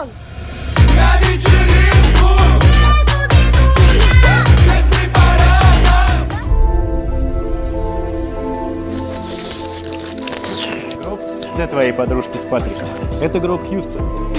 Антон! На вечеринку без препарата. Для твоей подружки с Патриком. Это группа Хьюстон.